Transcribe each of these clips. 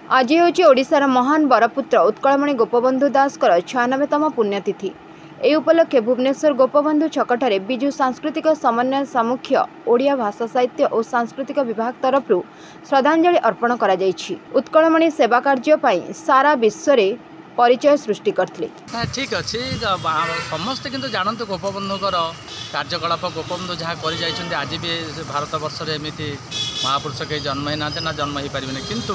आज ହେଉଛି ଓଡ଼ିଶାର महान बरपुत्र उत्कलमणि गोपबंधु दासकर 96तम पुण्यतिथि। ଏହି ଉପଲକ୍ଷେ ଭୁବନେଶ୍ୱର ଗୋପବନ୍ଧୁ ଛକଠାରେ ବିଜୁ ସାଂସ୍କୃତିକ ସମନ୍ୱୟ ସାମୁଖ୍ୟ ଓଡ଼ିଆ ଭାଷା ସାହିତ୍ୟ ଓ ସାଂସ୍କୃତିକ ବିଭାଗ ତରଫରୁ ଶ୍ରଦ୍ଧାଞ୍ଜଳି ଅର୍ପଣ କରାଯାଇଛି। ଉତ୍କଳମଣି ସେବା କାର୍ଯ୍ୟ ପାଇଁ ସାରା ବିଶ୍ୱରେ परिचय सृष्टि करथिले। ठीक अच्छे समस्ते किंतु जानतु गोपबंधुकर कार्यकलाप गोपबंधु जहाँ कर आज भी भारत वर्ष एमती महापुरुष कहीं जन्म ही ना ना जन्म हो पारे किंतु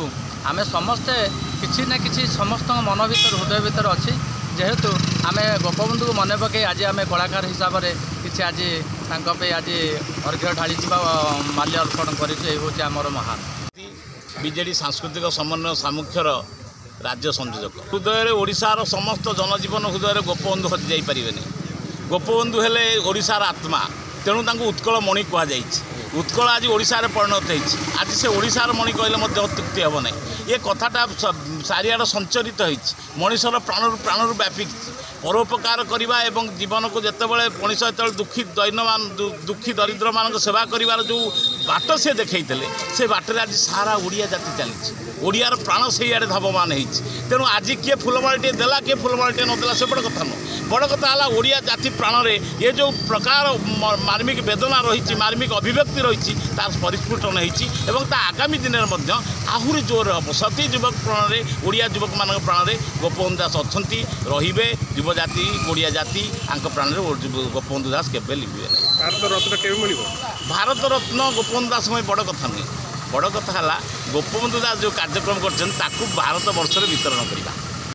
आम समस्ते किसी ना कि समस्त मन भर हृदय भर अच्छी जेहेतु आम गोपबंधु को मन पकई आज आम कलाकार हिसाब से किसी आज आज अर्घ्य ढाली माल्य अर्पण कर महान बीजेडी सांस्कृतिक समन्वय सामुख्यर राज्य संयोजक हृदय ओडिशार समस्त जनजीवन हृदय गोपबंधु हजि जाई पारे। गोपबंधु हेले ओडिशार आत्मा तेणु तांको उत्कल मणि कहुई। उत्कल आज ओडिशार परिणत होती आज से ओडिशार मणि कहले अत्युक्ति हे ना। ये कथाटा चारिआड संचरित होती मनीषर प्राणु व्यापी परोपकार करवा एवं जीवन को जितेबाला मनीष जो दुखी दुखी दरिद्र मान सेवा कर जो बाट से देखते से बाटर आज सारा ओडिया जाति चली ओडियार प्राण से आड़े धावमान हो तेणु आज किए फुलमाड़े देला किए फुलमाड़े नदेला से बड़ कथा नुह। बड़ कथा है ओडिया जाति प्राण में ये जो प्रकार मार्मिक वेदना रही मार्मिक अभिव्यक्ति रही तार परिस्फुटन होता आगामी दिन में आहरी जोर हम सती युवक प्राण में ओडिया युवक मान प्राण में गोपबंधु दास अच्छा रे युवजाति ओडिया जाति प्राण में गोपबंधु दास केवे लिखे नहीं। भारत रत्न गोपबंधु दास बड़ कथा नुहे। बड़ कथा है गोपबंधु दास जो कार्यक्रम कर भारत वर्ष वितरण करवा।